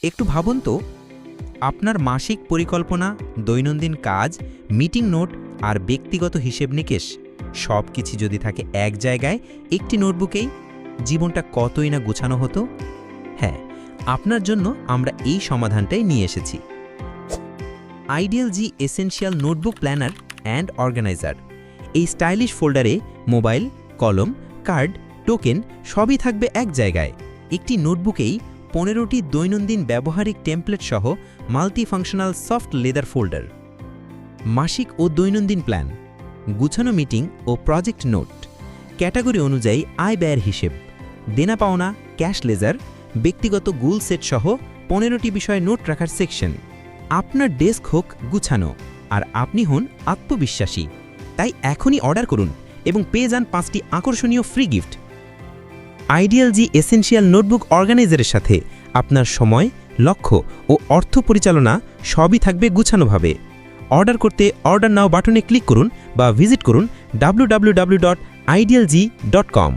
একটু ভাবুন তো, আপনার মাসিক পরিকল্পনা, দৈনন্দিন কাজ, মিটিং নোট আর ব্যক্তিগত হিসেব নিকেশ সব কিছু যদি থাকে এক জায়গায় একটি নোটবুকেই, জীবনটা কতই না গোছানো হতো। হ্যাঁ, আপনার জন্য আমরা এই সমাধানটাই নিয়ে এসেছি। Ideal G essential notebook planner and organiser. এই স্টাইলিশ ফোল্ডারে মোবাইল, কলম, কার্ড, টোকেন সবই থাকবে এক জায়গায়। একটি নোটবুকেই 15টি দৈনন্দিন ব্যবহারিক টেমপ্লেট সহ মাল্টিফাংশনাল সফট লেদার ফোল্ডার। মাসিক ও দৈনন্দিন প্ল্যান, গুছানো মিটিং ও প্রজেক্ট নোট, ক্যাটাগরি অনুযায়ী আয় ব্যয়ের হিসেব, দেনা পাওনা, ক্যাশ লেজার, ব্যক্তিগত গোল সেট সহ 15টি বিষয়ে নোট রাখার সেকশন। আপনার ডেস্ক হোক গুছানো আর আপনি হন আত্মবিশ্বাসী। তাই এখনই অর্ডার করুন এবং পেয়ে যান 5টি আকর্ষণীয় free gift. Ideal G essential notebook অর্গানাইজারের সাথে আপনার সময়, লক্ষ্য ও অর্থ পরিচালনা সবই থাকবে গুছানোভাবে। অর্ডার করতে অর্ডার নাও বাটনে ক্লিক করুন বা ভিজিট করুন www.idealg.com।